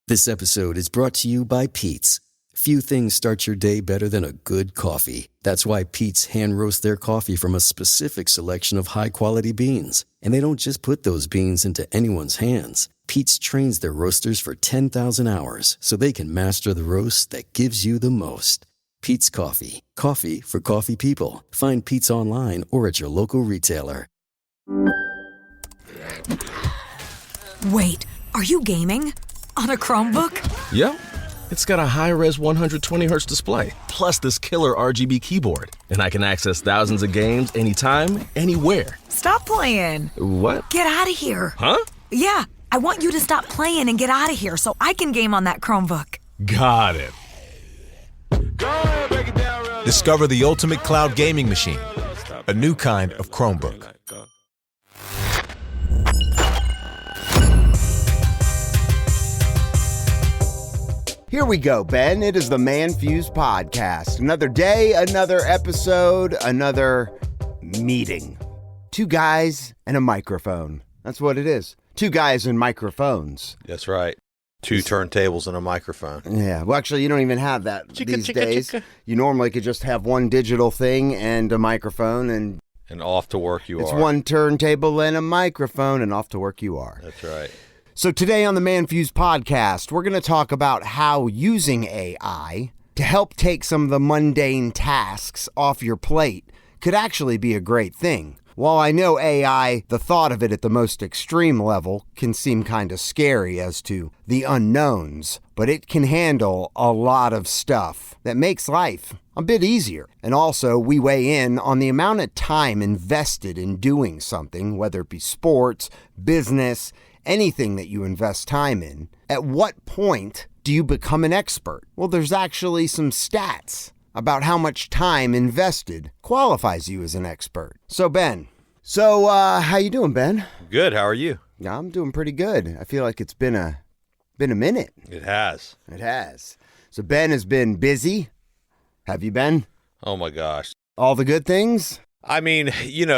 This episode is brought to you by Pete's. Few things start your day better than a good coffee. That's why Pete's hand roast their coffee from a specific selection of high-quality beans. And they don't just put those beans into anyone's hands. Pete's trains their roasters for 10,000 hours so they can master the roast that gives you the most. Pete's Coffee. Coffee for coffee people. Find Pete's online or at your local retailer. Wait, are you gaming? On a Chromebook? Yep. It's got a high-res 120Hz display, plus this killer RGB keyboard. And I can access thousands of games anytime, anywhere. Stop playing. What? Get out of here. Huh? Yeah, I want you to stop playing and get out of here so I can game on that Chromebook. Got it. Discover the ultimate cloud gaming machine, a new kind of Chromebook. Here we go, Ben. It is the ManFUzed Podcast. Another day, another episode, another meeting. Two guys and a microphone. That's what it is. Two guys and microphones. That's right. Two turntables and a microphone. Yeah. Well, actually, you don't even have that these days. You normally could just have one digital thing and a microphone, and off to work you are. It's one turntable and a microphone, and off to work you are. That's right. So today on the ManFUzed Podcast, we're going to talk about how using AI to help take some of the mundane tasks off your plate could actually be a great thing. While I know AI, the thought of it at the most extreme level can seem kind of scary as to the unknowns, but it can handle a lot of stuff that makes life a bit easier. And also, we weigh in on the amount of time invested in doing something, whether it be sports, business, anything that you invest time in. At what point do you become an expert? Well, there's actually some stats about how much time invested qualifies you as an expert. So, Ben. How you doing, Ben? Good. How are you? Yeah, I'm doing pretty good. I feel like it's been a minute. It has. It has. So, Ben has been busy. Have you been? Oh, my gosh. All the good things? I mean,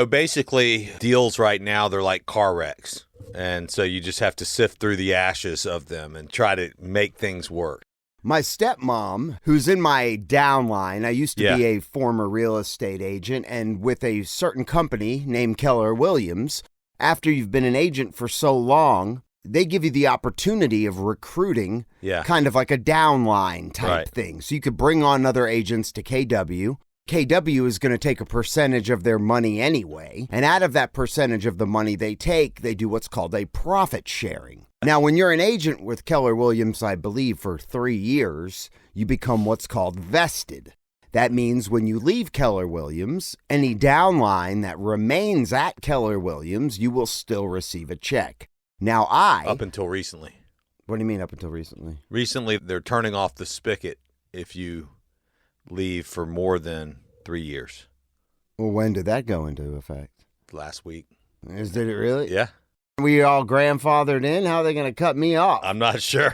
basically deals right now, they're like car wrecks. And so you just have to sift through the ashes of them and try to make things work. My stepmom, who's in my downline, I used to be a former real estate agent, and with a certain company named Keller Williams, after you've been an agent for so long, they give you the opportunity of recruiting, kind of like a downline type thing. So you could bring on other agents to KW. KW is going to take a percentage of their money anyway, and out of that percentage of the money they take, they do what's called a profit sharing. Now, when you're an agent with Keller Williams, I believe, for 3 years, you become what's called vested. That means when you leave Keller Williams, any downline that remains at Keller Williams, you will still receive a check. Now, Up until recently. What do you mean up until recently? Recently, they're turning off the spigot if you leave for more than 3 years. Well, when did that go into effect? Last week. Did it really? Yeah. We all grandfathered in? How are they going to cut me off? I'm not sure.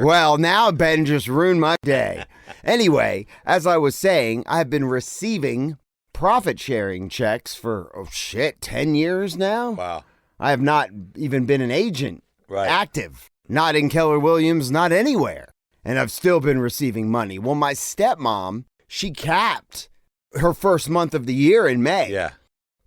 Well, now Ben just ruined my day. Anyway, as I was saying, I've been receiving profit-sharing checks for, 10 years now? Wow. I have not even been an agent active. Not in Keller Williams, not anywhere. And I've still been receiving money. Well, my stepmom, she capped her first month of the year in May. Yeah.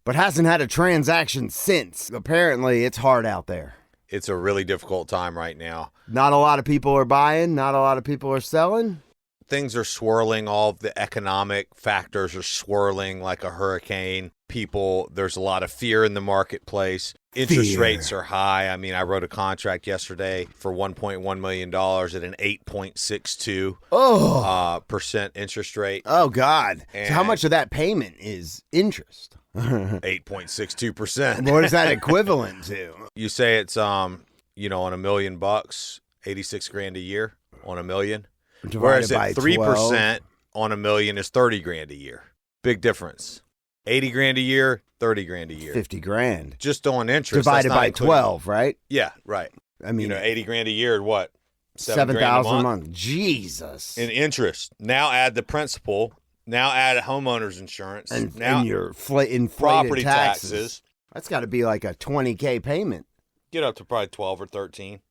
But hasn't had a transaction since. Apparently, it's hard out there. It's a really difficult time right now. Not a lot of people are buying. Not a lot of people are selling. Things are swirling. All of the economic factors are swirling like a hurricane. There's a lot of fear in the marketplace. Interest rates are high. I mean, I wrote a contract yesterday for $1.1 million at an 8.62% percent interest rate. Oh, God. So how much of that payment is interest? 8.62%. What is that equivalent to? You say it's, on $1 million, $86,000 a year on $1 million. Whereas at 3% on $1 million is $30,000 a year. Big difference. $80,000 a year, $30,000 a year. $50,000. Just on interest. Divided by 12, right? Yeah, right. I mean, $80,000 a year, what? $7,000 a month. Jesus. In interest. Now add the principal. Now add homeowner's insurance. And your inflated property taxes. taxes. That's got to be like a $20,000 payment. Get up to probably 12 or 13.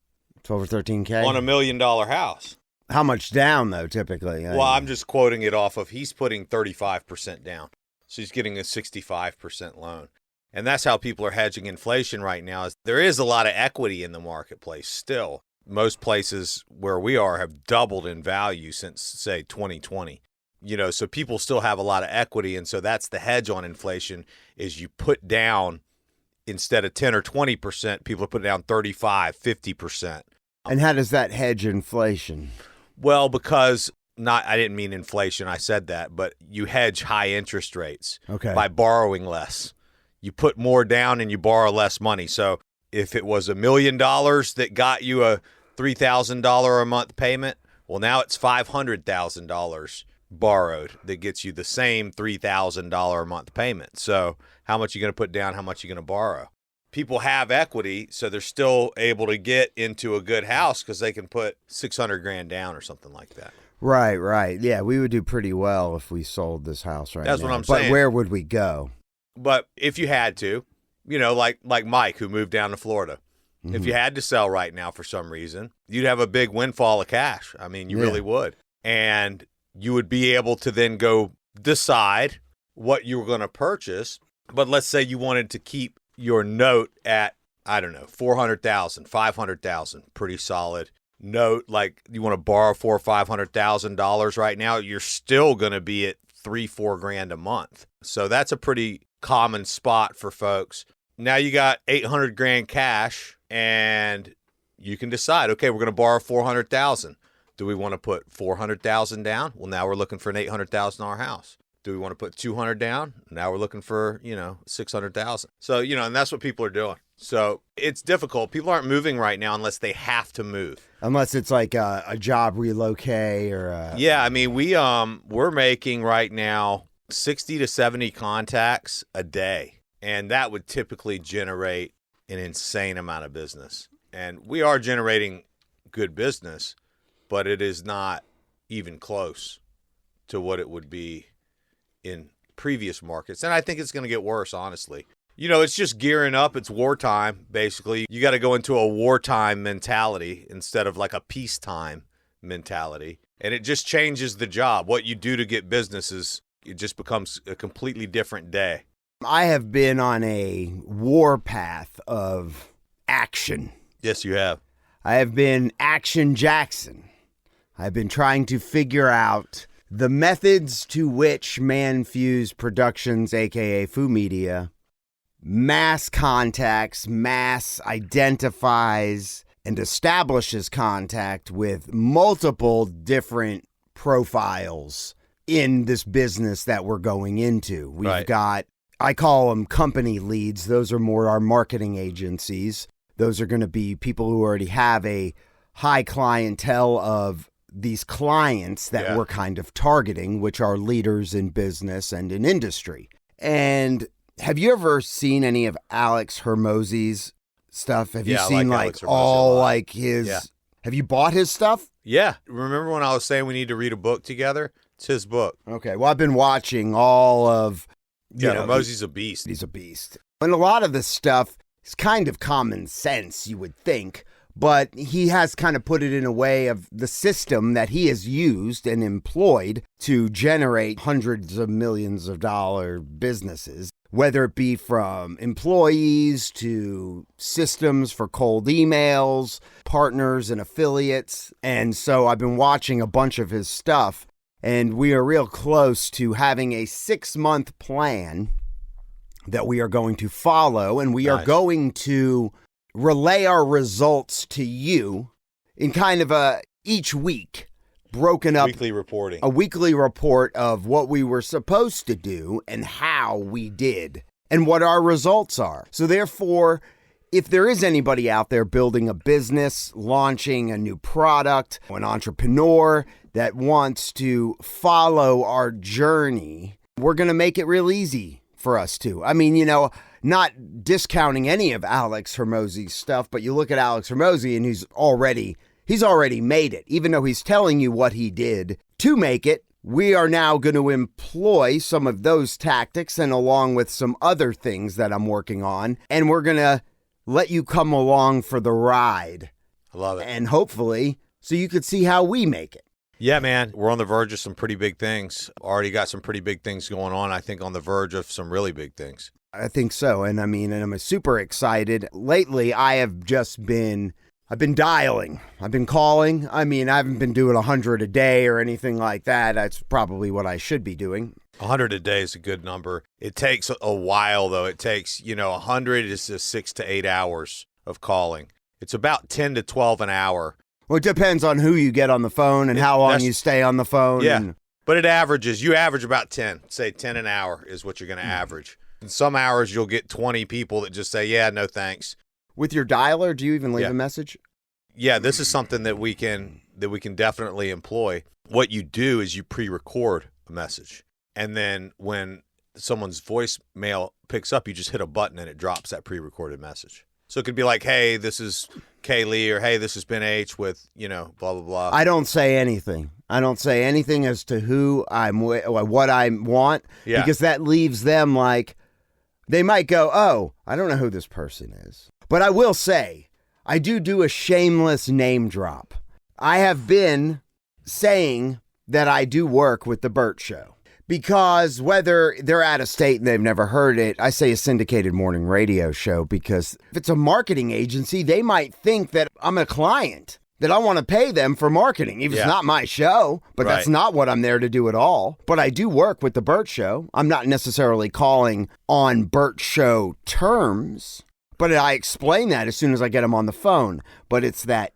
12 or 13K? On $1 million house. How much down, though, typically? Well, I'm just quoting it off of he's putting 35% down. So he's getting a 65% loan. And that's how people are hedging inflation right now. Is there is a lot of equity in the marketplace still. Most places where we are have doubled in value since, say, 2020. So people still have a lot of equity. And so that's the hedge on inflation is you put down, instead of 10 or 20%, people are putting down 35, 50%. And how does that hedge inflation? Well, because I didn't mean inflation, I said that, but you hedge high interest rates by borrowing less. You put more down and you borrow less money. So if it was $1 million that got you a $3,000 a month payment, well, now it's $500,000 borrowed that gets you the same $3,000 a month payment. So how much are you going to put down? How much are you going to borrow? People have equity, so they're still able to get into a good house because they can put $600,000 down or something like that. Right. Yeah, we would do pretty well if we sold this house right now. That's what I'm saying. But where would we go? But if you had to, like Mike, who moved down to Florida, if you had to sell right now for some reason, you'd have a big windfall of cash. I mean, you really would. And you would be able to then go decide what you were going to purchase. But let's say you wanted to keep your note at, I don't know, $400,000, $500,000, pretty solid note. Like you want to borrow $400,000 or $500,000 right now, you're still going to be at $3,000-$4,000 a month. So that's a pretty common spot for folks. Now you got $800,000 cash, and you can decide, okay, we're going to borrow $400,000. Do we want to put $400,000 down? Well, now we're looking for an $800,000 house. Do we want to put $200,000 down? Now we're looking for, $600,000. So, and that's what people are doing. So it's difficult. People aren't moving right now unless they have to move. Unless it's like a job relocate or Yeah, I mean, we're making right now 60 to 70 contacts a day. And that would typically generate an insane amount of business. And we are generating good business, but it is not even close to what it would be in previous markets. And I think it's going to get worse, honestly. It's just gearing up. It's wartime, basically. You got to go into a wartime mentality instead of like a peacetime mentality. And it just changes the job. What you do to get businesses, it just becomes a completely different day. I have been on a war path of action. Yes, you have. I have been Action Jackson. I've been trying to figure out the methods to which ManFUzed Productions, a.k.a. Foo Media, mass contacts, mass identifies, and establishes contact with multiple different profiles in this business that we're going into. We've got, I call them company leads. Those are more our marketing agencies. Those are going to be people who already have a high clientele of these clients that we're kind of targeting, which are leaders in business and in industry. And have you ever seen any of Alex Hormozy's stuff? Have you seen like all like his, have you bought his stuff? Yeah. Remember when I was saying we need to read a book together? It's his book. Okay. Well, I've been watching all of, Hormozy's a beast. He's a beast. And a lot of this stuff is kind of common sense, you would think. But he has kind of put it in a way of the system that he has used and employed to generate hundreds of millions of dollar businesses, whether it be from employees to systems for cold emails, partners and affiliates. And so I've been watching a bunch of his stuff, and we are real close to having a 6-month plan that we are going to follow, and we are going to relay our results to you in kind of each week, broken up. Weekly reporting. A weekly report of what we were supposed to do and how we did and what our results are. So therefore, if there is anybody out there building a business, launching a new product, an entrepreneur that wants to follow our journey, we're going to make it real easy for us to. I mean, not discounting any of Alex Hormozy's stuff, but you look at Alex Hormozy and he's already made it. Even though he's telling you what he did to make it, we are now going to employ some of those tactics and along with some other things that I'm working on, and we're going to let you come along for the ride. I love it. And hopefully, so you could see how we make it. Yeah, man, we're on the verge of some pretty big things. Already got some pretty big things going on. I think on the verge of some really big things. I think so. And I'm super excited. Lately, I've been dialing. I've been calling. I haven't been doing 100 a day or anything like that. That's probably what I should be doing. 100 a day is a good number. It takes a while, though. It takes, 100 is just 6 to 8 hours of calling. It's about 10 to 12 an hour. Well, it depends on who you get on the phone and how long you stay on the phone. Yeah, but it averages. You average about 10. Say 10 an hour is what you're going to average. In some hours, you'll get 20 people that just say, yeah, no thanks. With your dialer, do you even leave a message? Yeah, this is something that we can definitely employ. What you do is you pre-record a message. And then when someone's voicemail picks up, you just hit a button and it drops that pre-recorded message. So it could be like, hey, this is Kaylee, or hey, this is Ben H with, blah, blah, blah. I don't say anything. I don't say anything as to who I'm with or what I want, because that leaves them like, they might go, oh, I don't know who this person is. But I will say, I do a shameless name drop. I have been saying that I do work with The Burt Show. Because whether they're out of state and they've never heard it, I say a syndicated morning radio show, because if it's a marketing agency, they might think that I'm a client, that I want to pay them for marketing. If it's not my show, but that's not what I'm there to do at all. But I do work with The Burt Show. I'm not necessarily calling on Burt Show terms, but I explain that as soon as I get them on the phone. But it's the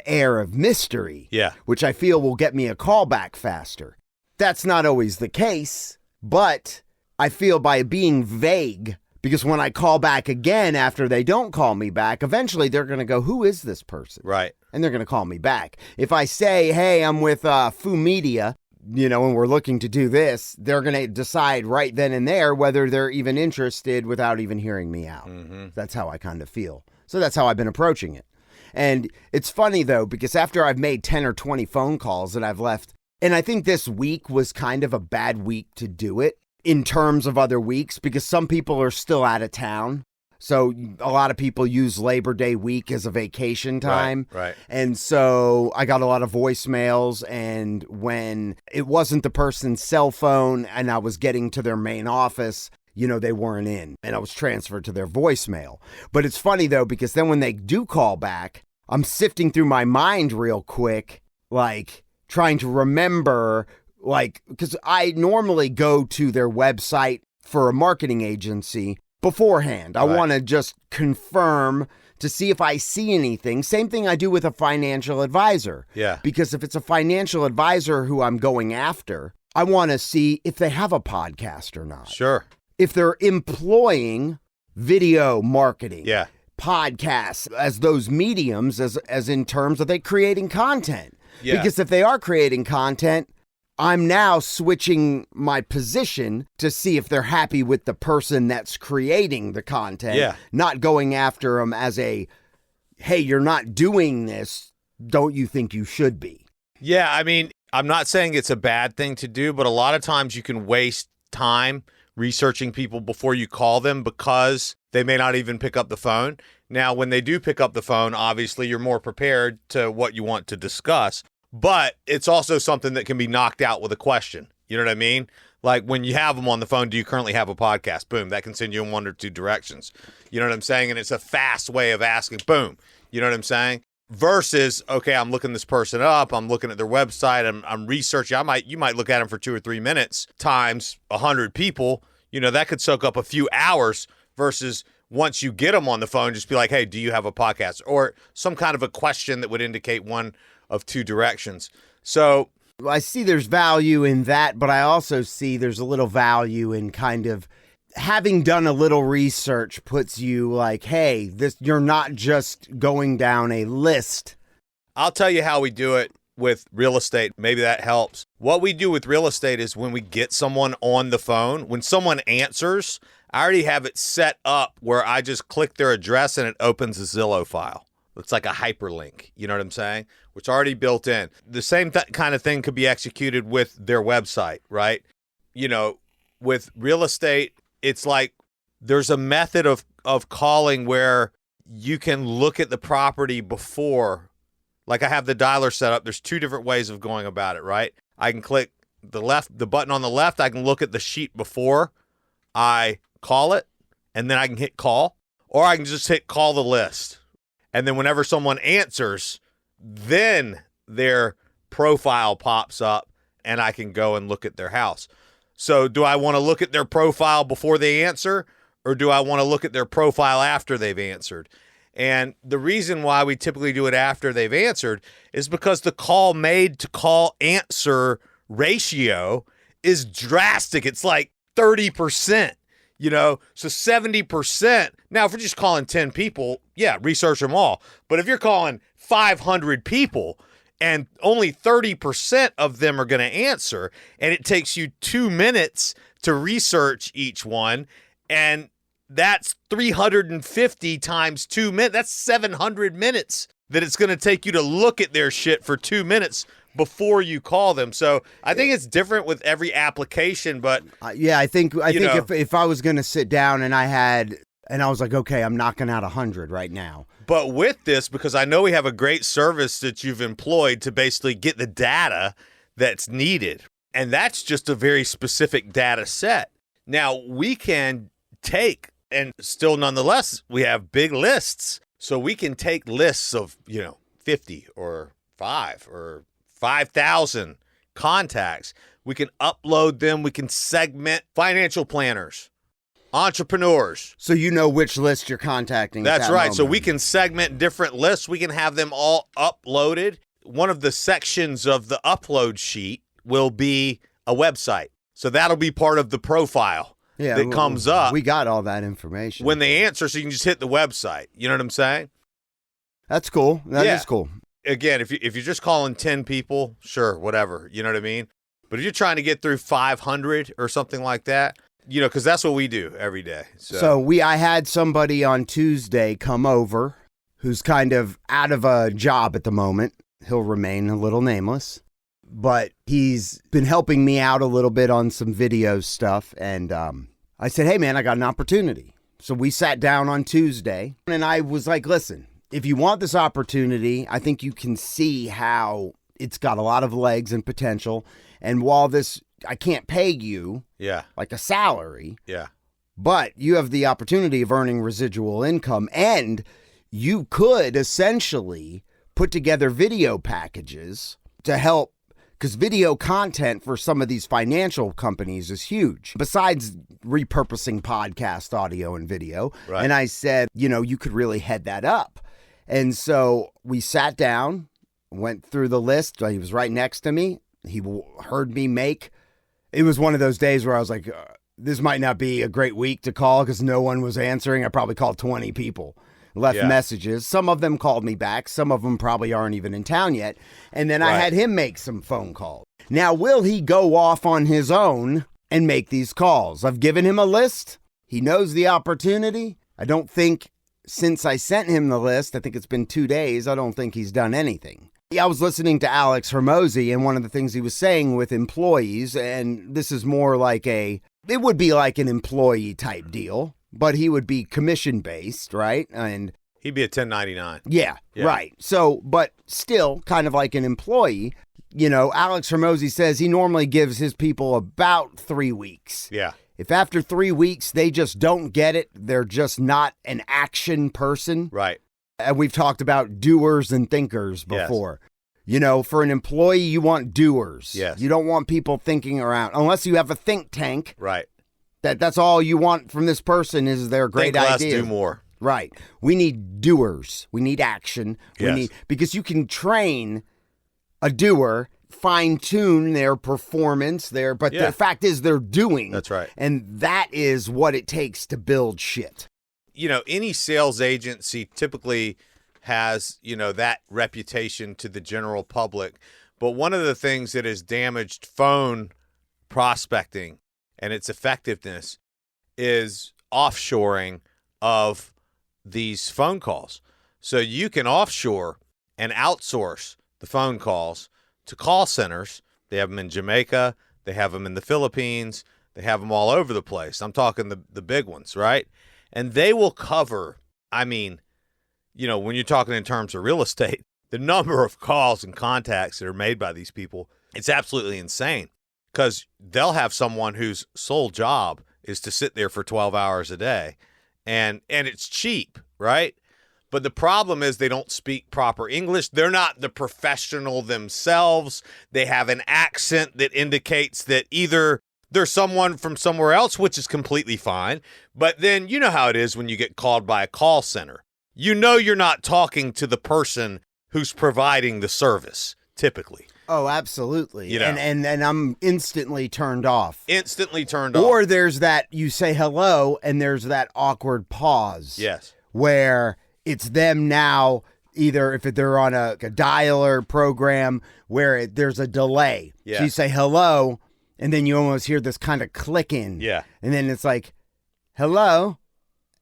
air of mystery, which I feel will get me a call back faster. That's not always the case, but I feel by being vague, because when I call back again after they don't call me back, eventually they're going to go, who is this person? Right. And they're going to call me back. If I say, hey, I'm with Fu Media, and we're looking to do this, they're going to decide right then and there whether they're even interested without even hearing me out. Mm-hmm. That's how I kind of feel. So that's how I've been approaching it. And it's funny, though, because after I've made 10 or 20 phone calls that I've left, and I think this week was kind of a bad week to do it in terms of other weeks, because some people are still out of town. So a lot of people use Labor Day week as a vacation time. Right. And so I got a lot of voicemails, and when it wasn't the person's cell phone and I was getting to their main office, they weren't in, and I was transferred to their voicemail. But it's funny, though, because then when they do call back, I'm sifting through my mind real quick, like trying to remember, because I normally go to their website for a marketing agency beforehand. I want to just confirm to see if I see anything. Same thing I do with a financial advisor. Yeah. Because if it's a financial advisor who I'm going after, I want to see if they have a podcast or not. Sure. If they're employing video marketing. Yeah. Podcasts as those mediums, as in terms of they creating content. Yeah. Because if they are creating content, I'm now switching my position to see if they're happy with the person that's creating the content. Yeah. Not going after them as a, hey, you're not doing this. Don't you think you should be? Yeah, I'm not saying it's a bad thing to do, but a lot of times you can waste time researching people before you call them because they may not even pick up the phone. Now, when they do pick up the phone, obviously you're more prepared to what you want to discuss, but it's also something that can be knocked out with a question. You know what I mean? Like when you have them on the phone, do you currently have a podcast? Boom, that can send you in one or two directions. You know what I'm saying? And it's a fast way of asking, boom. You know what I'm saying? Versus, okay, I'm looking this person up. I'm looking at their website. I'm researching. You might look at them for 2 or 3 minutes times 100 people. That could soak up a few hours versus once you get them on the phone, just be like, hey, do you have a podcast? Or some kind of a question that would indicate one of two directions. So I see there's value in that, but I also see there's a little value in kind of having done a little research puts you like, hey, you're not just going down a list. I'll tell you how we do it with real estate. Maybe that helps. What we do with real estate is when we get someone on the phone, when someone answers, I already have it set up where I just click their address and it opens a Zillow file. It's like a hyperlink. You know what I'm saying? It's already built in. The same kind of thing could be executed with their website, right? With real estate, it's like there's a method of calling where you can look at the property before Like I have the dialer set up. There's 2 different ways of going about it, right? I can click the button on the left. I can look at the sheet before I call it, and then I can hit call, or I can just hit call the list. And then whenever someone answers, then their profile pops up and I can go and look at their house. So do I want to look at their profile before they answer, or do I want to look at their profile after they've answered? And the reason why we typically do it after they've answered is because the call made to call answer ratio is drastic. It's like 30%, so 70%. Now, if we're just calling 10 people, yeah, research them all. But if you're calling 500 people and only 30% of them are going to answer, and it takes you 2 minutes to research each one, and that's 350 times 2 minutes. That's 700 minutes that it's going to take you to look at their shit for 2 minutes before you call them. So I think it's different with every application, but I think if I was going to sit down and I was like, okay, I'm knocking out 100 right now. But with this, because I know we have a great service that you've employed to basically get the data that's needed, and that's just a very specific data set. Now we can take, and still nonetheless, we have big lists. So we can take lists of, 50 or 5 or 5,000 contacts. We can upload them. We can segment financial planners, entrepreneurs. So you know which list you're contacting. That's right. So we can segment different lists. We can have them all uploaded. One of the sections of the upload sheet will be a website. So that'll be part of the profile. Yeah, that comes up. We got all that information. When they answer, so you can just hit the website. You know what I'm saying? That's cool. That is cool. Again, if you're just calling 10 people, sure, whatever. You know what I mean? But if you're trying to get through 500 or something like that, because that's what we do every day. So I had somebody on Tuesday come over who's kind of out of a job at the moment. He'll remain a little nameless. But he's been helping me out a little bit on some video stuff. And I said, hey, man, I got an opportunity. So we sat down on Tuesday and I was like, listen, if you want this opportunity, I think you can see how it's got a lot of legs and potential. And while I can't pay you like a salary, but you have the opportunity of earning residual income, and you could essentially put together video packages to help. Because video content for some of these financial companies is huge, besides repurposing podcast audio and video. Right. And I said, you could really head that up. And so we sat down, went through the list. He was right next to me. He heard me it was one of those days where I was like, this might not be a great week to call because no one was answering. I probably called 20 people. Left messages. Some of them called me back. Some of them probably aren't even in town yet. And then I had him make some phone calls. Now, will he go off on his own and make these calls? I've given him a list. He knows the opportunity. I don't think since I sent him the list, I think it's been 2 days, I don't think he's done anything. I was listening to Alex Hormozy, and one of the things he was saying with employees, and this is more like it would be like an employee type deal. But he would be commission-based, right? And he'd be a 1099. Yeah, right. So, but still kind of like an employee. Alex Hormozy says he normally gives his people about 3 weeks. Yeah. If after 3 weeks they just don't get it, they're just not an action person. Right. And we've talked about doers and thinkers before. Yes. For an employee, you want doers. Yes. You don't want people thinking around, unless you have a think tank. Right. That's all you want from this person is their great Think ideas. less, do more. Right. We need doers. We need action. Because you can train a doer, fine-tune their performance, but the fact is they're doing. That's right. And that is what it takes to build shit. Any sales agency typically has, that reputation to the general public. But one of the things that has damaged phone prospecting and its effectiveness is offshoring of these phone calls. So you can offshore and outsource the phone calls to call centers. They have them in Jamaica. They have them in the Philippines. They have them all over the place. I'm talking the big ones, right? And they will cover, when you're talking in terms of real estate, the number of calls and contacts that are made by these people, it's absolutely insane, because they'll have someone whose sole job is to sit there for 12 hours a day, and it's cheap, right? But the problem is they don't speak proper English. They're not the professional themselves. They have an accent that indicates that either they're someone from somewhere else, which is completely fine. But then you know how it is when you get called by a call center. You know you're not talking to the person who's providing the service, typically. Oh, absolutely. You know. And I'm instantly turned off. Instantly turned off. Or there's that, you say hello, and there's that awkward pause. Yes. Where it's them now, either if they're on a dialer program where there's a delay. Yeah. So you say hello, and then you almost hear this kind of clicking. Yeah. And then it's like, hello.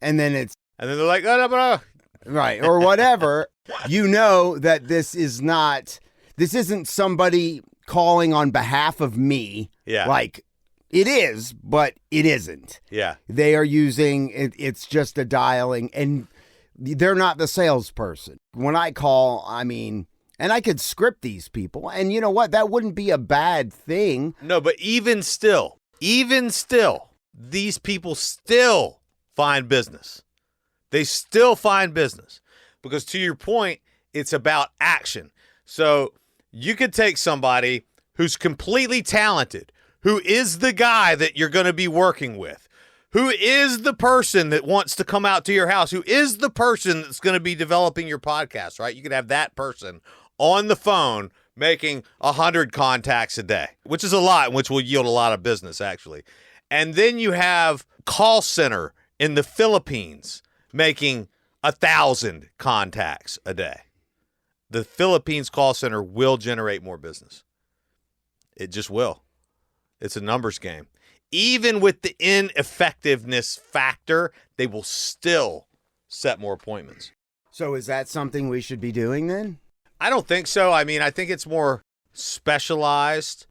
And then they're like, oh, no. Right, or whatever. You know that this isn't somebody calling on behalf of me. Yeah. Like, it is, but it isn't. Yeah. They are using, it's just a dialing, and they're not the salesperson. When I call, and I could script these people, and you know what? That wouldn't be a bad thing. No, but even still, these people still find business. They still find business, because to your point, it's about action. So you could take somebody who's completely talented, who is the guy that you're going to be working with, who is the person that wants to come out to your house, who is the person that's going to be developing your podcast, right? You could have that person on the phone making 100 contacts a day, which is a lot, which will yield a lot of business, actually. And then you have call center in the Philippines making 1,000 contacts a day. The Philippines call center will generate more business. It just will. It's a numbers game. Even with the ineffectiveness factor, they will still set more appointments. So is that something we should be doing then? I don't think so. I think it's more specialized.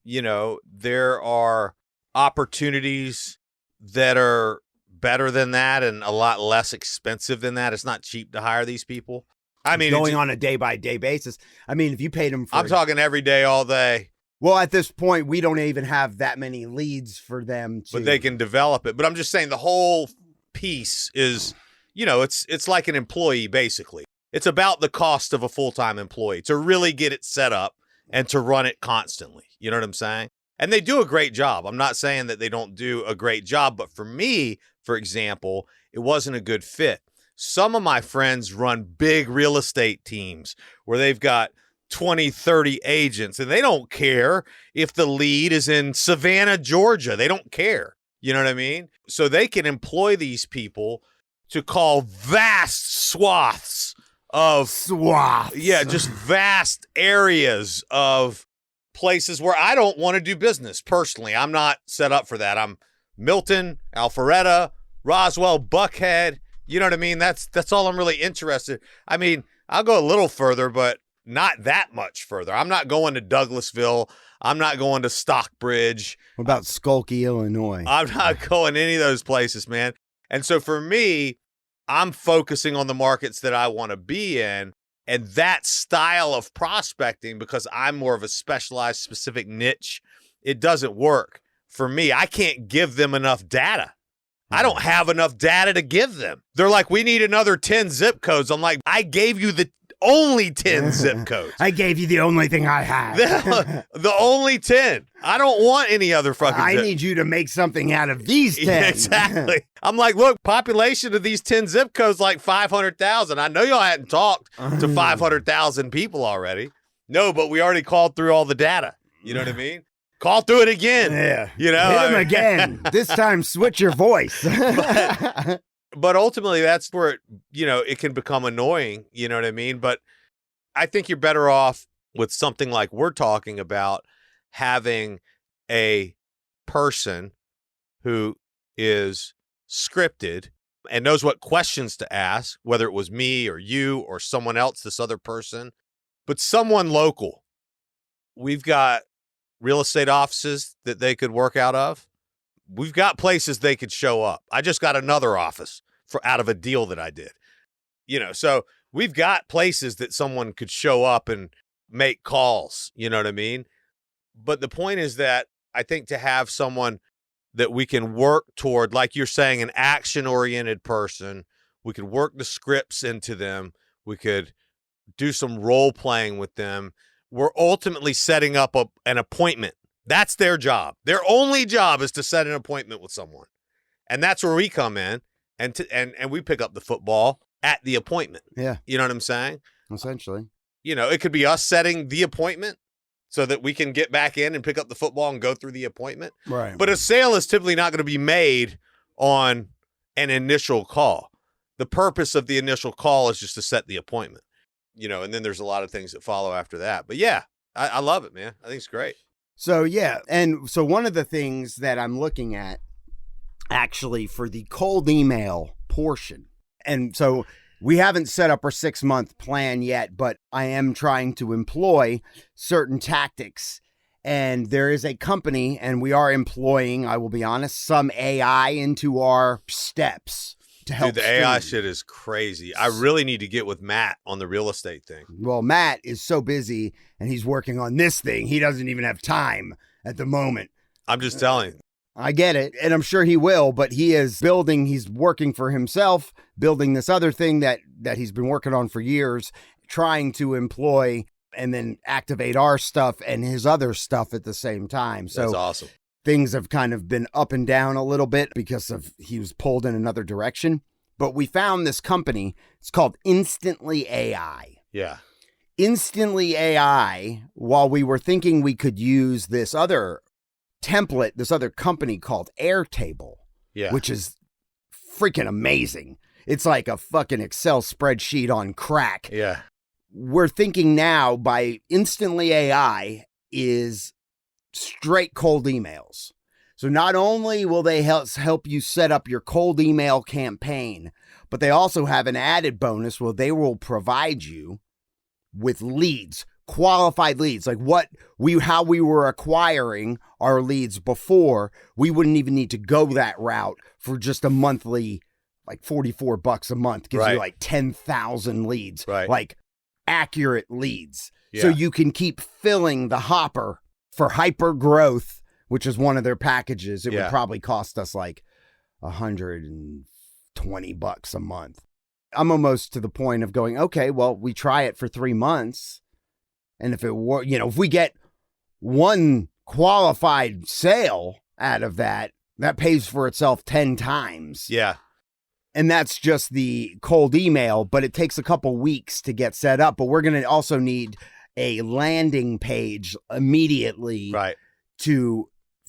There are opportunities that are better than that and a lot less expensive than that. It's not cheap to hire these people. Going on a day-by-day basis. If you paid them for... I'm talking every day, all day. Well, at this point, we don't even have that many leads for them to... But they can develop it. But I'm just saying the whole piece is, it's like an employee, basically. It's about the cost of a full-time employee to really get it set up and to run it constantly. You know what I'm saying? And they do a great job. I'm not saying that they don't do a great job, but for me, for example, it wasn't a good fit. Some of my friends run big real estate teams where they've got 20, 30 agents, and they don't care if the lead is in Savannah, Georgia. They don't care. You know what I mean? So they can employ these people to call vast swaths of... Yeah, just vast areas of places where I don't want to do business personally. I'm not set up for that. I'm Milton, Alpharetta, Roswell, Buckhead. You know what I mean? That's all I'm really interested. I'll go a little further, but not that much further. I'm not going to Douglasville. I'm not going to Stockbridge. What about Skokie, Illinois? I'm not going any of those places, man. And so for me, I'm focusing on the markets that I want to be in. And that style of prospecting, because I'm more of a specialized, specific niche, it doesn't work for me. I can't give them enough data. I don't have enough data to give them. They're like, we need another 10 zip codes. I'm like, I gave you the only 10 zip codes. I gave you the only thing I had. The only 10. I don't want any other fucking I need you to make something out of these 10. Yeah, exactly. I'm like, look, population of these 10 zip codes like 500,000. I know y'all hadn't talked to 500,000 people already. No, but we already called through all the data. You know what I mean? Call through it again. Yeah. Hit him again. This time, switch your voice. But ultimately, that's where it can become annoying. You know what I mean? But I think you're better off with something like we're talking about, having a person who is scripted and knows what questions to ask, whether it was me or you or someone else, this other person, but someone local. We've got real estate offices that they could work out of. We've got places they could show up. I just got another office out of a deal that I did. So we've got places that someone could show up and make calls, you know what I mean? But the point is that I think to have someone that we can work toward, like you're saying, an action-oriented person, we could work the scripts into them, we could do some role-playing with them. We're ultimately setting up an appointment. That's their job. Their only job is to set an appointment with someone. And that's where we come in, and we pick up the football at the appointment. Yeah. You know what I'm saying? Essentially. You know, it could be us setting the appointment so that we can get back in and pick up the football and go through the appointment. Right. But a sale is typically not going to be made on an initial call. The purpose of the initial call is just to set the appointment, you know, and then there's a lot of things that follow after that. But yeah, I love it, man. I think it's great. So, yeah. And so one of the things that I'm looking at actually for the cold email portion, and so we haven't set up our 6-month plan yet, but I am trying to employ certain tactics. And there is a company, and we are employing, I will be honest, some AI into our steps to help. Dude, the AI shit is crazy. I really need to get with Matt on the real estate thing. Well, Matt is so busy, and he's working on this thing. He doesn't even have time at the moment. I'm just telling you. I get it, and I'm sure he will, but he is building, he's working for himself, building this other thing that he's been working on for years, trying to employ and then activate our stuff and his other stuff at the same time. So that's awesome. Things have kind of been up and down a little bit because of he was pulled in another direction. But we found this company, it's called Instantly AI. Yeah. Instantly AI, while we were thinking we could use this other template, this other company called Airtable, which is freaking amazing. It's like a fucking Excel spreadsheet on crack. Yeah. We're thinking now by Instantly AI is straight cold emails. So not only will they help you set up your cold email campaign, but they also have an added bonus where they will provide you with leads, qualified leads, like how we were acquiring our leads before. We wouldn't even need to go that route for just a monthly, like $44 a month gives you like 10,000 leads, like accurate leads. Yeah. So you can keep filling the hopper for hyper growth, which is one of their packages. It would probably cost us like $120 a month. I'm almost to the point of going, okay, well, we try it for 3 months. And if if we get one qualified sale out of that, that pays for itself 10 times. Yeah. And that's just the cold email, but it takes a couple weeks to get set up. But we're going to also need a landing page immediately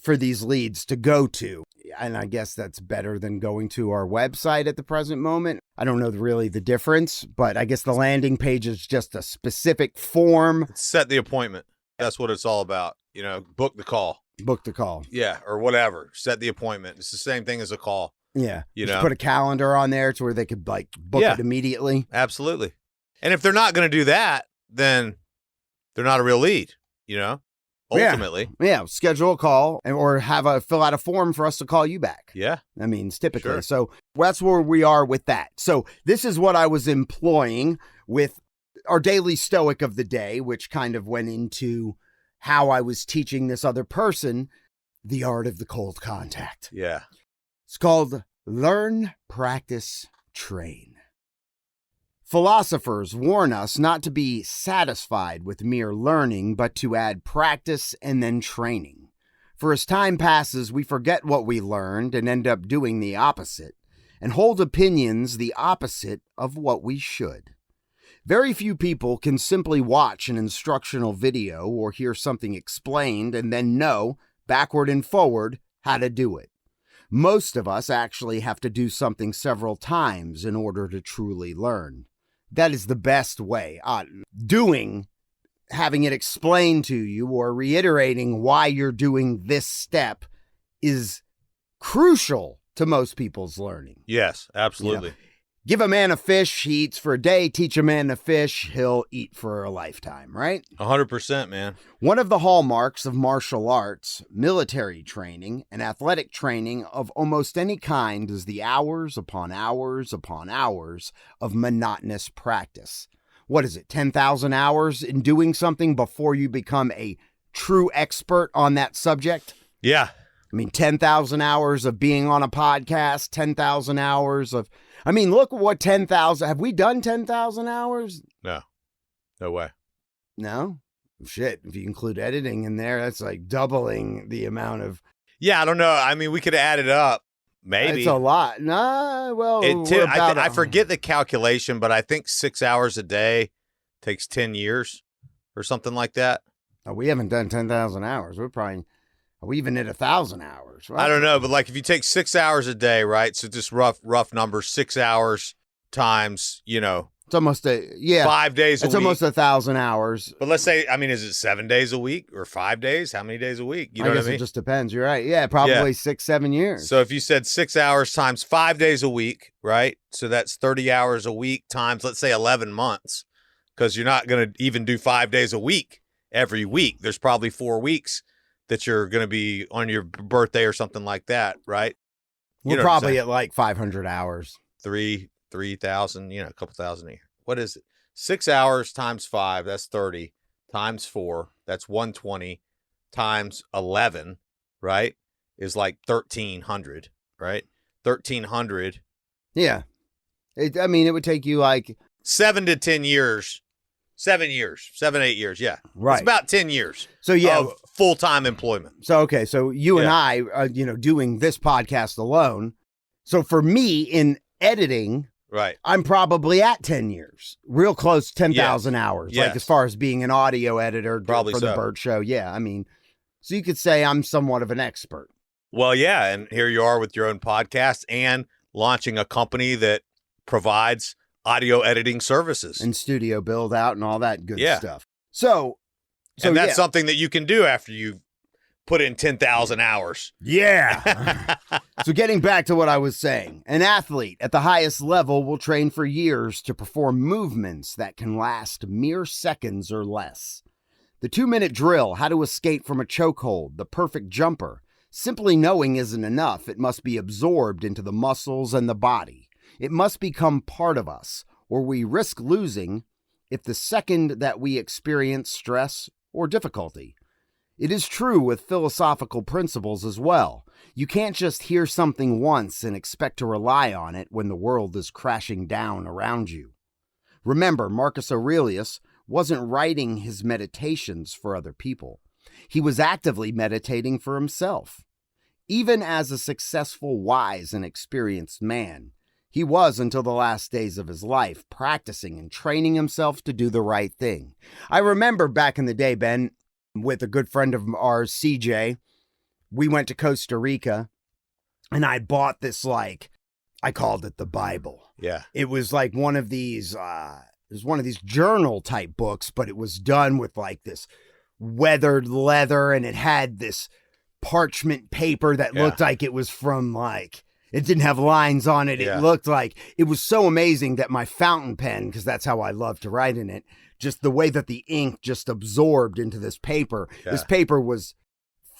for these leads to go to. And I guess that's better than going to our website at the present moment. I don't know really the difference, but I guess the landing page is just a specific form. Set the appointment. That's what it's all about. You know, book the call. Book the call. Yeah, or whatever. Set the appointment. It's the same thing as a call. Yeah. You just know, put a calendar on there to where they could like book it immediately. Absolutely. And if they're not going to do that, then they're not a real lead, you know? Ultimately. Yeah. Schedule a call or fill out a form for us to call you back. Yeah. I mean, typically. Sure. So that's where we are with that. So this is what I was employing with our daily stoic of the day, which kind of went into how I was teaching this other person the art of the cold contact. Yeah. It's called Learn, Practice, Train. Philosophers warn us not to be satisfied with mere learning, but to add practice and then training. For as time passes, we forget what we learned and end up doing the opposite, and hold opinions the opposite of what we should. Very few people can simply watch an instructional video or hear something explained and then know, backward and forward, how to do it. Most of us actually have to do something several times in order to truly learn. That is the best way. Having it explained to you or reiterating why you're doing this step is crucial to most people's learning. Yes, absolutely. Give a man a fish, he eats for a day. Teach a man to fish, he'll eat for a lifetime, right? 100%, man. One of the hallmarks of martial arts, military training, and athletic training of almost any kind is the hours upon hours upon hours of monotonous practice. What is it, 10,000 hours in doing something before you become a true expert on that subject? Yeah. I mean, 10,000 hours of being on a podcast, 10,000 hours of... I mean, look what 10,000... Have we done 10,000 hours? No. No way. No? Shit, if you include editing in there, that's like doubling the amount of... Yeah, I don't know. I mean, we could add it up. Maybe. It's a lot. Nah, well, I forget the calculation, but I think 6 hours a day takes 10 years or something like that. Oh, we haven't done 10,000 hours. We even hit 1,000 hours. Right? I don't know, but like if you take 6 hours a day, right? So just rough numbers, 6 hours times, it's almost 5 days a week. It's almost 1,000 hours. But let's say, I mean, is it 7 days a week or 5 days? How many days a week? You know what I mean? It just depends. You're right. Yeah, probably 6-7 years. So if you said 6 hours times 5 days a week, right? So that's 30 hours a week times, let's say 11 months, because you're not going to even do 5 days a week every week. There's probably 4 weeks that you're going to be on your birthday or something like that, right? We're probably at like 500 hours. 3,000, a couple thousand a year. What is it? 6 hours times 5, that's 30, times 4, that's 120, times 11, right, is like 1,300, right? 1,300. Yeah. It would take you like... 7 to 10 years. 7 years, 7, 8 years. Yeah. Right. It's about 10 years. So yeah, of full-time employment. So, okay. So you and I, doing this podcast alone. So for me in editing, right, I'm probably at 10 years, real close to 10,000 hours. Yes. Like as far as being an audio editor probably for the Bird Show. Yeah. I mean, so you could say I'm somewhat of an expert. Well, yeah. And here you are with your own podcast and launching a company that provides audio editing services and studio build out and all that good stuff. So that's something that you can do after you put in 10,000 hours. Yeah. So getting back to what I was saying, an athlete at the highest level will train for years to perform movements that can last mere seconds or less. The 2-minute drill, how to escape from a chokehold, the perfect jumper. Simply knowing isn't enough. It must be absorbed into the muscles and the body. It must become part of us, or we risk losing if the second that we experience stress or difficulty. It is true with philosophical principles as well. You can't just hear something once and expect to rely on it when the world is crashing down around you. Remember, Marcus Aurelius wasn't writing his meditations for other people. He was actively meditating for himself. Even as a successful, wise, and experienced man, he was, until the last days of his life, practicing and training himself to do the right thing. I remember back in the day, Ben, with a good friend of ours, CJ, we went to Costa Rica, and I bought this, I called it the Bible. Yeah. It was like one of these journal type books, but it was done with this weathered leather, and it had this parchment paper that looked like it was from it didn't have lines on it. It looked like it was so amazing that my fountain pen, because that's how I love to write in it, just the way that the ink just absorbed into this paper. Yeah. This paper was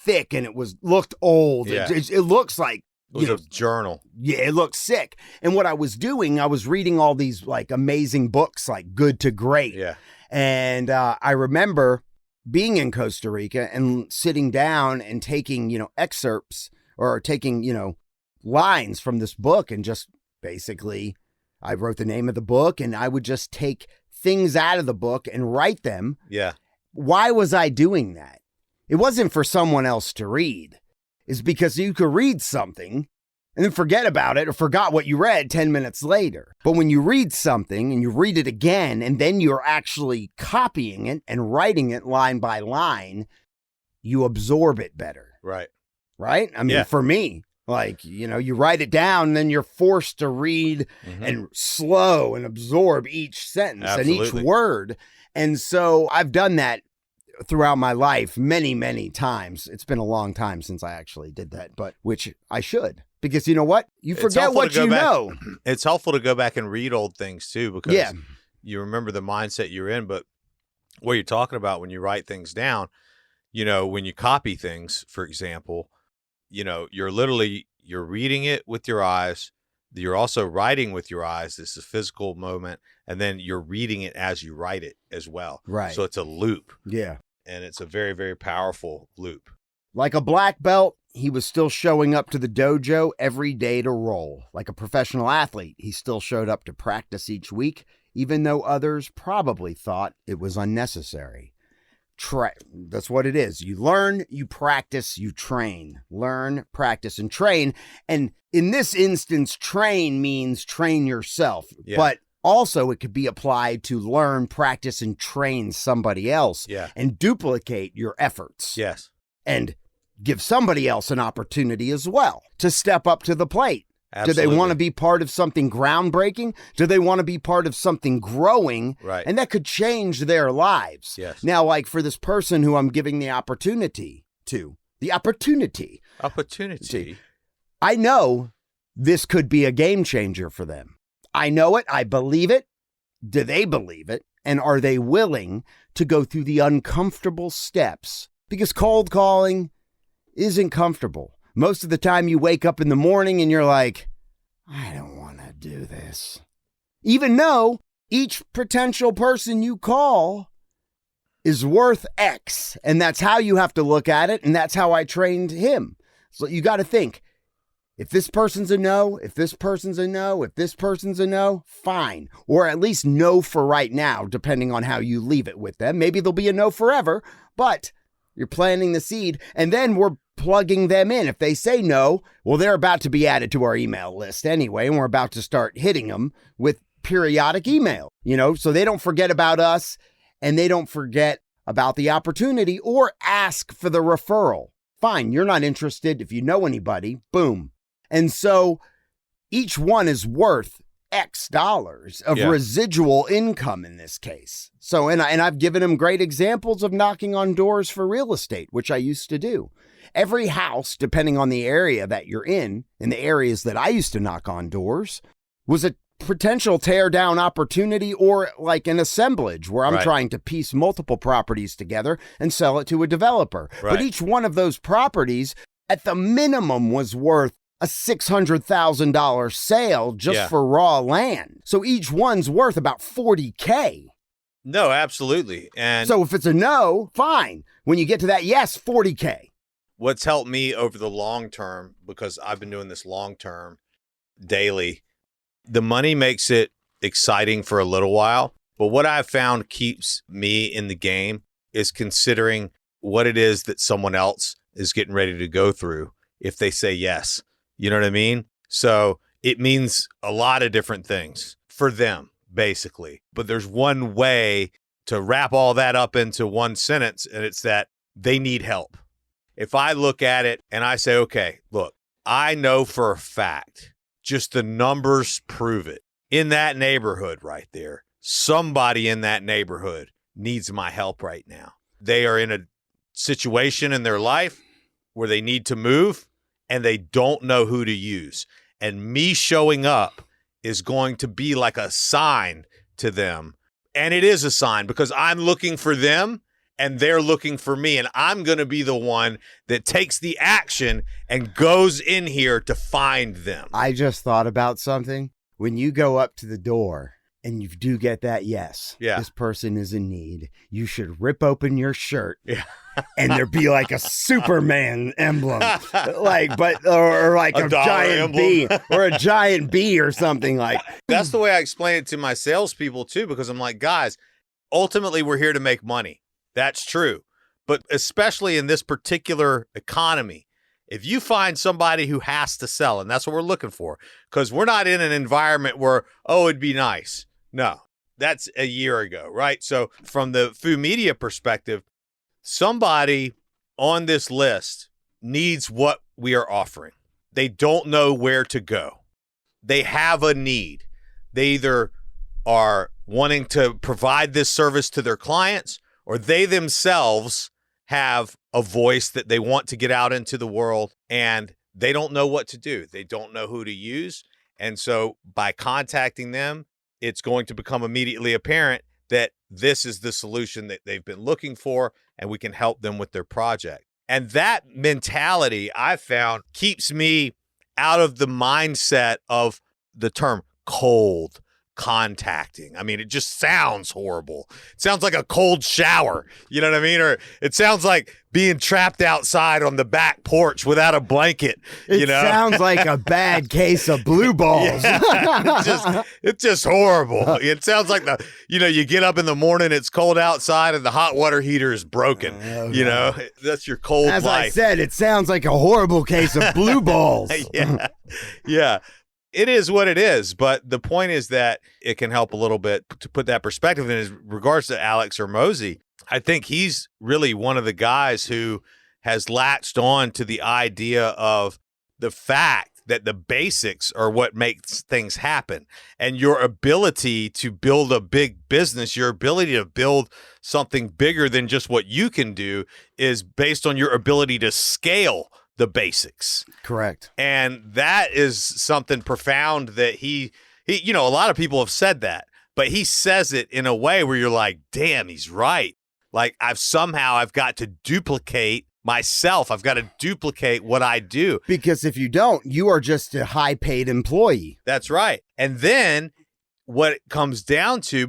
thick and looked old. Yeah. It looks like it was a journal. Yeah, it looked sick. And what I was doing, I was reading all these amazing books, like Good to Great. Yeah. And I remember being in Costa Rica and sitting down and taking, excerpts or taking, lines from this book, and just basically I wrote the name of the book, and I would just take things out of the book and write them. Yeah. Why was I doing that? It wasn't for someone else to read. It's because you could read something and then forget about it or forgot what you read 10 minutes later. But when you read something and you read it again, and then you're actually copying it and writing it line by line, you absorb it better. Right. Right? I mean, for me, you write it down, and then you're forced to read and slow and absorb each sentence and each word. And so I've done that throughout my life many, many times. It's been a long time since I actually did that, but which I should. Because you know what? You forget what you know. It's helpful to go back and read old things too, because you remember the mindset you're in. But what you're talking about when you write things down, when you copy things, for example, you're reading it with your eyes. You're also writing with your eyes. This is a physical moment. And then you're reading it as you write it as well. Right. So it's a loop. Yeah. And it's a very, very powerful loop. Like a black belt, he was still showing up to the dojo every day to roll. Like a professional athlete, he still showed up to practice each week, even though others probably thought it was unnecessary. That's what it is. You learn, you practice, you train. Learn, practice, and train. And in this instance, train means train yourself. Yeah. But also it could be applied to learn, practice, and train somebody else. Yeah. And duplicate your efforts. Yes. And give somebody else an opportunity as well to step up to the plate. Absolutely. Do they want to be part of something groundbreaking? Do they want to be part of something growing? Right. And that could change their lives. Yes. Now, like for this person who I'm giving the opportunity to, Opportunity. I know this could be a game changer for them. I know it. I believe it. Do they believe it? And are they willing to go through the uncomfortable steps? Because cold calling isn't comfortable. Most of the time you wake up in the morning and you're like, I don't want to do this. Even though each potential person you call is worth X. And that's how you have to look at it. And that's how I trained him. So you got to think, if this person's a no, if this person's a no, if this person's a no, fine. Or at least no for right now, depending on how you leave it with them. Maybe there'll be a no forever, but you're planting the seed. And then we're plugging them in. If they say no, well, they're about to be added to our email list anyway, and we're about to start hitting them with periodic email, so they don't forget about us and they don't forget about the opportunity or ask for the referral. Fine, you're not interested. If you know anybody, boom. And so each one is worth X dollars of residual income in this case. So, and I've given him great examples of knocking on doors for real estate, which I used to do. Every house, depending on the area that you're in the areas that I used to knock on doors, was a potential tear down opportunity or like an assemblage where I'm trying to piece multiple properties together and sell it to a developer. Right. But each one of those properties at the minimum was worth a $600,000 sale just for raw land. So each one's worth about $40K. No, absolutely. And so if it's a no, fine. When you get to that yes, $40K. What's helped me over the long term, because I've been doing this long term daily, the money makes it exciting for a little while. But what I've found keeps me in the game is considering what it is that someone else is getting ready to go through if they say yes. You know what I mean? So it means a lot of different things for them, basically. But there's one way to wrap all that up into one sentence, and it's that they need help. If I look at it and I say, okay, look, I know for a fact, just the numbers prove it. In that neighborhood right there, somebody in that neighborhood needs my help right now. They are in a situation in their life where they need to move and they don't know who to use. And me showing up is going to be like a sign to them. And it is a sign because I'm looking for them and they're looking for me. And I'm going to be the one that takes the action and goes in here to find them. I just thought about something. When you go up to the door and you do get that yes, this person is in need, you should rip open your shirt and there be like a Superman emblem, or like a giant emblem. Bee or a giant bee or something like. That's the way I explain it to my salespeople too, because I'm like, guys, ultimately we're here to make money. That's true. But especially in this particular economy, if you find somebody who has to sell, and that's what we're looking for, because we're not in an environment where, it'd be nice. No, that's a year ago, right? So from the Fu Media perspective, somebody on this list needs what we are offering. They don't know where to go. They have a need. They either are wanting to provide this service to their clients, or they themselves have a voice that they want to get out into the world, and they don't know what to do. They don't know who to use. And so by contacting them, it's going to become immediately apparent that this is the solution that they've been looking for, and we can help them with their project. And that mentality, I found, keeps me out of the mindset of the term cold contacting. I mean, it just sounds horrible. It sounds like a cold shower. You know what I mean? Or it sounds like being trapped outside on the back porch without a blanket. It sounds like a bad case of blue balls. It's just horrible. It sounds like you get up in the morning, it's cold outside, and the hot water heater is broken. That's your cold life. As I said, it sounds like a horrible case of blue balls. Yeah. It is what it is, but the point is that it can help a little bit to put that perspective in regards to Alex Hormozi. I think he's really one of the guys who has latched on to the idea of the fact that the basics are what makes things happen. And your ability to build a big business, your ability to build something bigger than just what you can do is based on your ability to scale the basics. Correct. And that is something profound that he a lot of people have said that, but he says it in a way where you're like, damn, he's right. Like I've got to duplicate myself. I've got to duplicate what I do. Because if you don't, you are just a high paid employee. That's right. And then what it comes down to,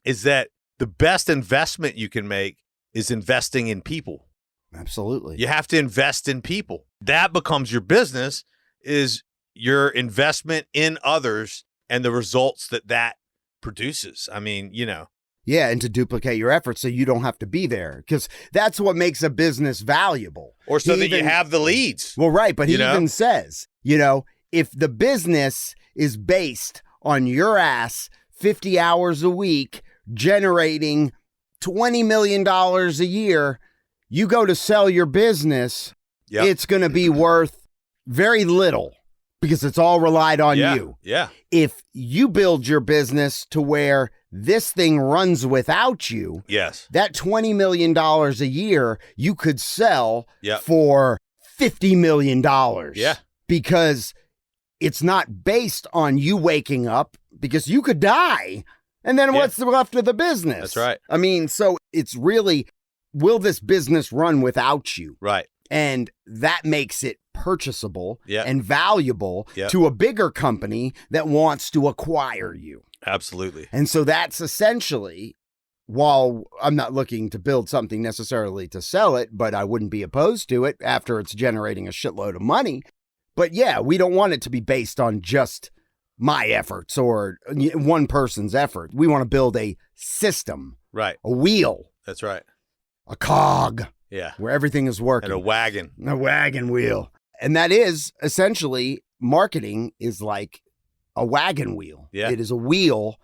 is that the best investment you can make is investing in people. Absolutely. You have to invest in people. That becomes your business, is your investment in others and the results that produces. I mean, Yeah, and to duplicate your efforts so you don't have to be there, because that's what makes a business valuable. Or so that you have the leads. Well, right, but he even says, if the business is based on your ass 50 hours a week, generating $20 million a year, you go to sell your business, It's going to be worth very little because it's all relied on you. Yeah. If you build your business to where this thing runs without you, yes, that $20 million a year you could sell for $50 million. Yeah. Because it's not based on you waking up, because you could die. And then what's left of the business? That's right. I mean, so it's really, will this business run without you? Right. And that makes it purchasable and valuable to a bigger company that wants to acquire you. Absolutely. And so that's essentially, while I'm not looking to build something necessarily to sell it, but I wouldn't be opposed to it after it's generating a shitload of money. But yeah, we don't want it to be based on just my efforts or one person's effort. We want to build a system, right? A wheel. That's right. A cog. Yeah. Where everything is working. And a wagon. A wagon wheel. And that is essentially, marketing is like a wagon wheel. Yeah. It is a wheel,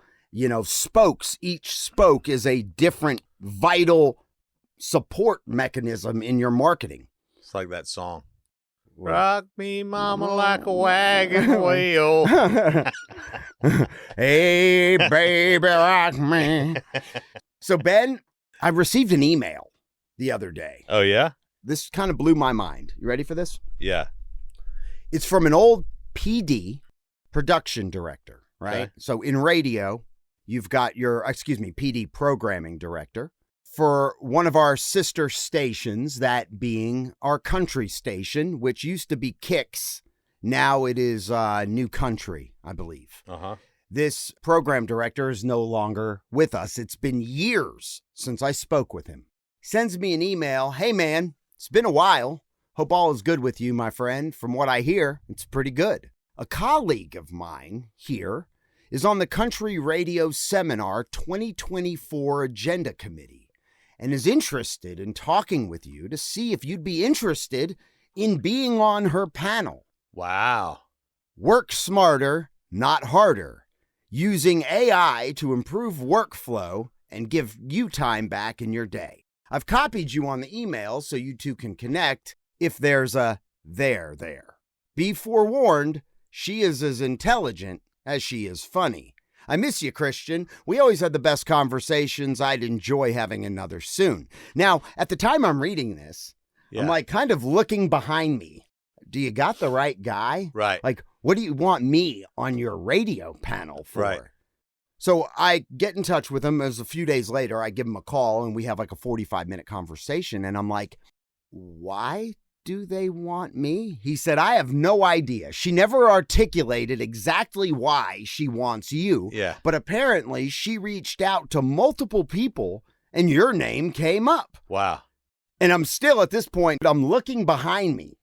spokes. Each spoke is a different vital support mechanism in your marketing. It's like that song. Rock me, mama, like a wagon wheel. Hey, baby, rock me. So, Ben, I received an email the other day. Oh, yeah? This kind of blew my mind. You ready for this? Yeah. It's from an old PD, production director, right? Okay. So in radio, you've got your, PD programming director for one of our sister stations, that being our country station, which used to be Kicks. Now it is New Country, I believe. Uh-huh. This program director is no longer with us. It's been years since I spoke with him. Sends me an email. Hey, man, it's been a while. Hope all is good with you, my friend. From what I hear, it's pretty good. A colleague of mine here is on the Country Radio Seminar 2024 Agenda Committee and is interested in talking with you to see if you'd be interested in being on her panel. Wow. Work smarter, not harder. Using AI to improve workflow and give you time back in your day. I've copied you on the email so you two can connect if there's a there. Be forewarned, she is as intelligent as she is funny. I miss you, Christian. We always had the best conversations. I'd enjoy having another soon. Now, at the time I'm reading this, I'm like kind of looking behind me do you got the right guy? Right. Like, what do you want me on your radio panel for? Right. So I get in touch with him. As a few days later, I give him a call and we have like a 45-minute conversation. And I'm like, why do they want me? He said, I have no idea. She never articulated exactly why she wants you. Yeah. But apparently she reached out to multiple people and your name came up. Wow. And I'm still at this point, I'm looking behind me.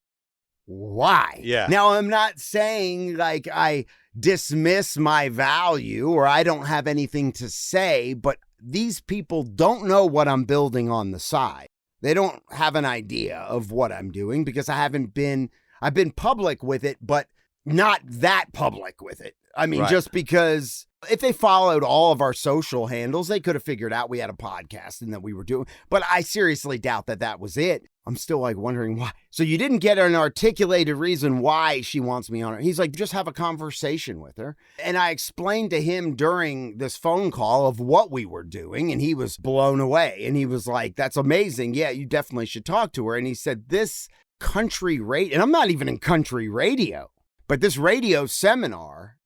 Why? Yeah. Now, I'm not saying like I dismiss my value or I don't have anything to say, but these people don't know what I'm building on the side. They don't have an idea of what I'm doing because I've been public with it, but not that public with it. I mean, Right. just because if they followed all of our social handles, they could have figured out we had a podcast and that we were doing, but I seriously doubt that was it. I'm still like wondering why. So you didn't get an articulated reason why she wants me on her. He's like, just have a conversation with her. And I explained to him during this phone call of what we were doing, and he was blown away. And he was like, that's amazing. Yeah, you definitely should talk to her. And he said, this country radio, and I'm not even in country radio, but this radio seminar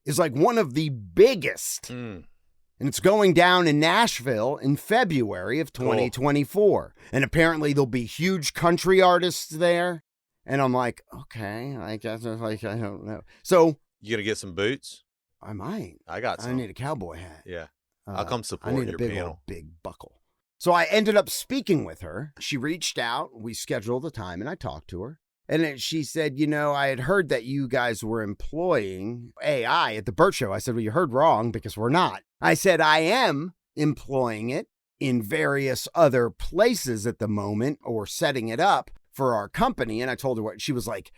is like one of the biggest. And it's going down in Nashville in February of 2024. Cool. And apparently there'll be huge country artists there. And I'm like, okay, I guess like, I don't know. So You going to get some boots? I might. I got some. I need a cowboy hat. Yeah. I'll come support I need your a big panel. old big buckle. So I ended up speaking with her. She reached out. We scheduled a time and I talked to her. And then she said, you know, I had heard that you guys were employing AI at the Burt Show. I said, well, you heard wrong because we're not. I said, I am employing it in various other places at the moment or setting it up for our company. And I told her what she was like.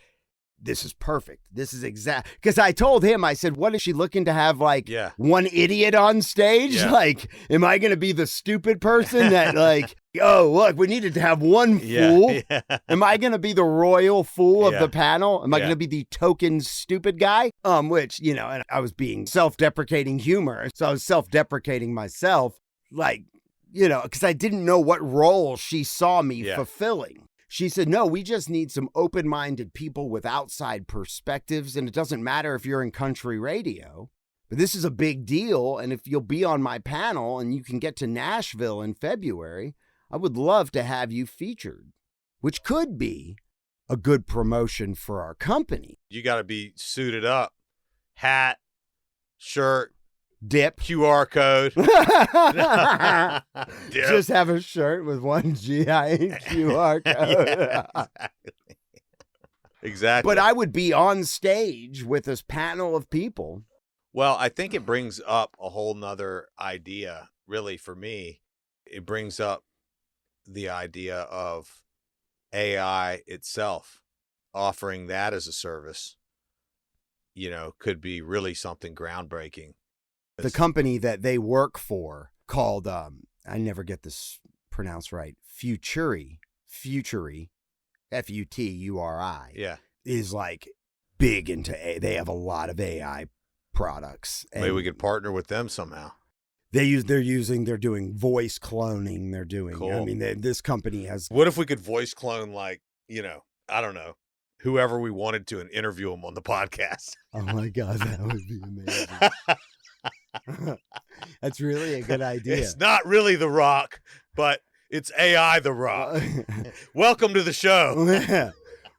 This is perfect. This is exact. Because I told him, I said, what is she looking to have like one idiot on stage? Yeah. Like, am I going to be the stupid person that like, oh, look, we needed to have one fool. Yeah. Am I going to be the royal fool of Yeah. the panel? Am I Yeah. going to be the token stupid guy? Which, you know, and I was being self-deprecating humor. So I was self-deprecating myself, like, you know, because I didn't know what role she saw me fulfilling. She said, no, we just need some open-minded people with outside perspectives. And it doesn't matter if you're in country radio, but this is a big deal. And if you'll be on my panel and you can get to Nashville in February, I would love to have you featured, which could be a good promotion for our company. You got to be suited up. Hat, shirt, Dip. QR code. Dip. Just have a shirt with one GI QR code. Exactly. But I would be on stage with this panel of people. Well, I think it brings up a whole nother idea, really, for me. It brings up the idea of AI itself, offering that as a service, you know, could be really something groundbreaking. The company that they work for called, I never get this pronounced right, Futuri, Futuri, F-U-T-U-R-I, is like big into AI. They have a lot of AI products. Maybe we could partner with them somehow. They're doing voice cloning. They're doing, Cool. I mean, this company has. What if we could voice clone, like, you know, I don't know, whoever we wanted to and interview them on the podcast? Oh my God, that would be amazing. That's really a good idea. It's not really The Rock, but it's AI The Rock. Welcome to the show.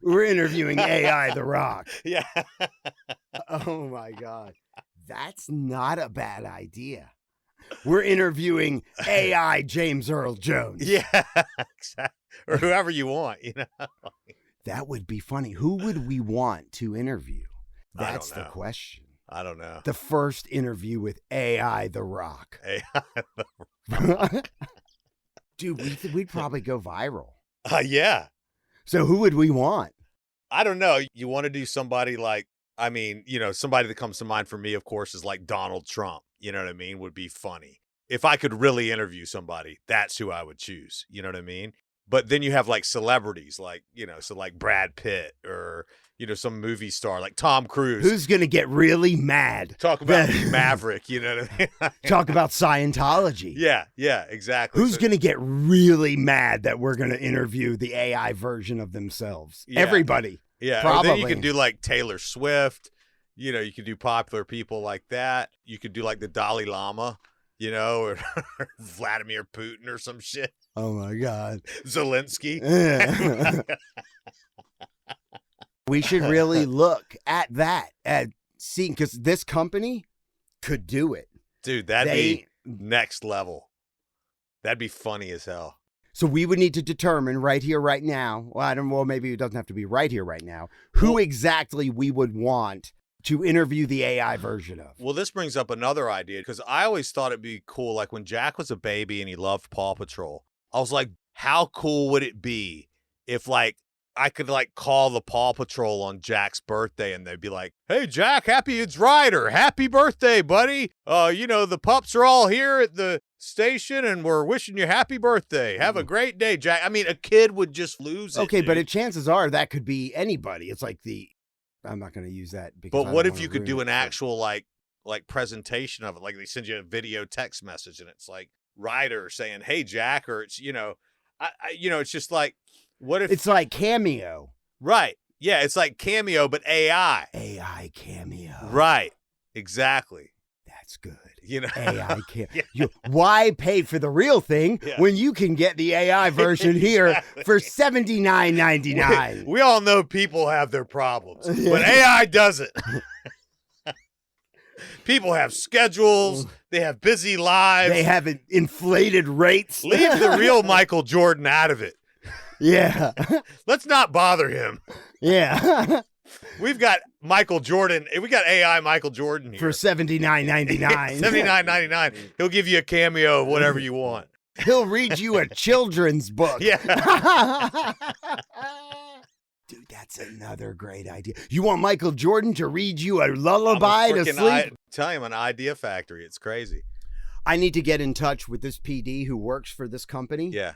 We're interviewing AI The Rock. Yeah. Oh my God. That's not a bad idea. We're interviewing AI James Earl Jones. Yeah, exactly. Or whoever you want, you know. That would be funny. Who would we want to interview? I That's don't the know. question. I don't know. The first interview with AI The Rock. AI The Rock. Dude, we'd probably go viral. Yeah. So who would we want? I don't know. You want to do somebody like, I mean, you know, somebody that comes to mind for me, of course, is like Donald Trump. You know what I mean? Would be funny. If I could really interview somebody, that's who I would choose. You know what I mean? But then you have like celebrities, like, you know, so like Brad Pitt or, you know, some movie star like Tom Cruise. Who's going to get really mad? Talk about Maverick, you know what I mean? Talk about Scientology. Yeah, exactly. Who's going to get really mad that we're going to interview the AI version of themselves? Yeah. Everybody. Yeah, probably. Then you can do like Taylor Swift. You know, you could do popular people like that. You could do like the Dalai Lama, you know, or Vladimir Putin or some shit. Oh my God. Zelensky. Yeah. We should really look at that, at seeing, because this company could do it. Dude, that'd be next level. That'd be funny as hell. So we would need to determine right here, right now. Well, maybe it doesn't have to be right here, right now. Who exactly we would want to interview the AI version of. Well, this brings up another idea, because I always thought it'd be cool. Like when Jack was a baby and he loved Paw Patrol, I was like, how cool would it be if like I could like call the Paw Patrol on Jack's birthday and they'd be like, hey, Jack, it's Ryder. Happy birthday, buddy. You know, the pups are all here at the station and we're wishing you happy birthday. Have a great day, Jack. I mean, a kid would just lose it. Okay, dude. but chances are that could be anybody. It's like I'm not going to use that. But what if you could do an actual like presentation of it? Like they send you a video text message and it's like Ryder saying, hey, Jack, or it's, you know, it's just like, what if it's like Cameo? Right. Yeah. It's like Cameo, but AI. AI Cameo. Right. Exactly. That's good. You know, AI Cameo. Why pay for the real thing when you can get the AI version here for $79.99? We all know people have their problems, but AI doesn't. People have schedules. They have busy lives. They have inflated rates. Leave the real Michael Jordan out of it. Yeah. Let's not bother him. Yeah. We've got Michael Jordan. We got AI Michael Jordan here. For $79.99. $79.99. He'll give you a cameo of whatever you want. He'll read you a children's book. Yeah. Dude, that's another great idea. You want Michael Jordan to read you a lullaby to sleep? Tell him an idea factory. It's crazy. I need to get in touch with this PD who works for this company. Yeah.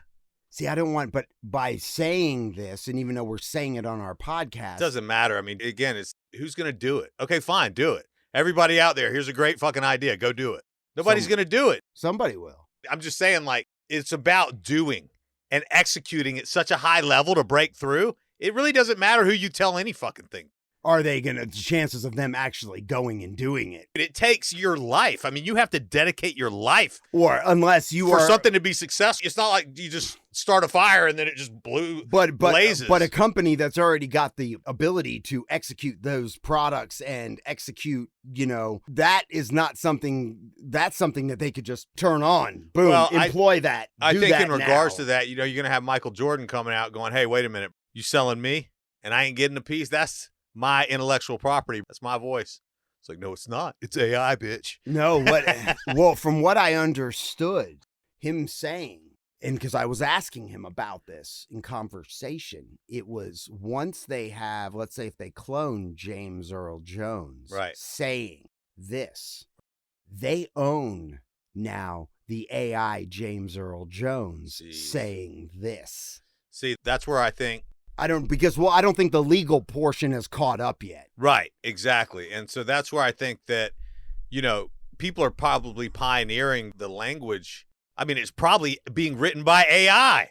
See, I don't want, but by saying this, and even though we're saying it on our podcast. It doesn't matter. I mean, again, it's who's going to do it? Okay, fine, do it. Everybody out there, here's a great fucking idea. Go do it. Nobody's going to do it. Somebody will. I'm just saying, like, it's about doing and executing at such a high level to break through. It really doesn't matter who you tell any fucking thing. Are they going to, chances of them actually going and doing it? It takes your life. I mean, you have to dedicate your life. Or unless you for something to be successful. It's not like you just start a fire and then it just blazes. But a company that's already got the ability to execute those products and execute, that is not something, that's something that they could just turn on. Boom, employ that. I think in regards to that, you're going to have Michael Jordan coming out going, hey, wait a minute. You selling me and I ain't getting a piece? That's my intellectual property. That's my voice. It's like, no, it's not. It's AI, bitch. No, well, from what I understood him saying, and because I was asking him about this in conversation, it was once they have, let's say if they clone James Earl Jones, right, saying this, they own now the AI James Earl Jones saying this. See, that's where I think I don't think the legal portion has caught up yet. Right, exactly. And so that's where I think that, people are probably pioneering the language. I mean, it's probably being written by AI.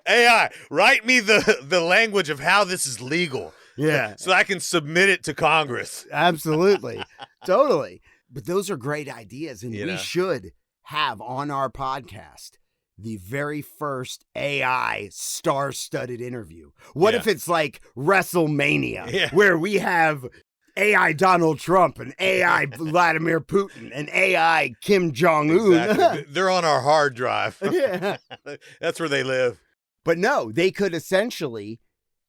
AI, write me the language of how this is legal. Yeah. So I can submit it to Congress. Absolutely. Totally. But those are great ideas, and we should have on our podcast the very first AI star-studded interview. What if it's like WrestleMania, where we have AI Donald Trump and AI Vladimir Putin and AI Kim Jong-un? Exactly. They're on our hard drive. Yeah. That's where they live. But no, they could essentially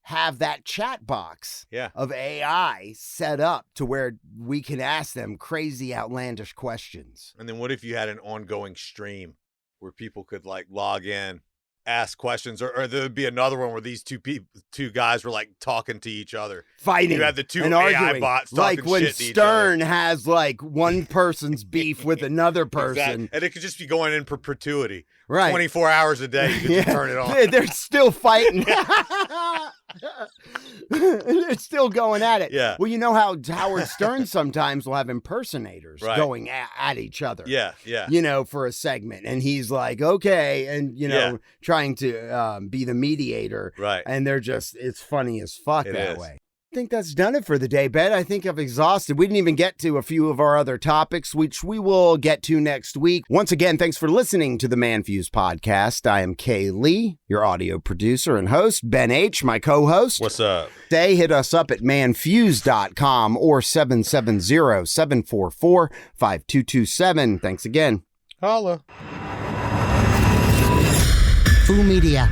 have that chat box of AI set up to where we can ask them crazy, outlandish questions. And then what if you had an ongoing stream where people could like log in, ask questions, or there would be another one where these two guys were like talking to each other, fighting. You had the two and AI arguing, bots talking like when shit to each Stern other. has like one person's beef with another person, exactly. And it could just be going in perpetuity, right? 24 hours a day. You could just turn it on. They're still fighting. It's still going at it. Yeah. Well, you know how Howard Stern sometimes will have impersonators Right. going at each other. Yeah. For a segment. And he's like, okay. And, trying to be the mediator. Right. And it's funny as fuck It that is. way. I think that's done it for the day, Ben. I think I've exhausted. We didn't even get to a few of our other topics, which we will get to next week. Once again, thanks for listening to the ManFUzed Podcast. I am Kay Lee, your audio producer and host. Ben H., my co-host. What's up? Hit us up at manfused.com or 770-744-5227. Thanks again. Holla. Foo Media.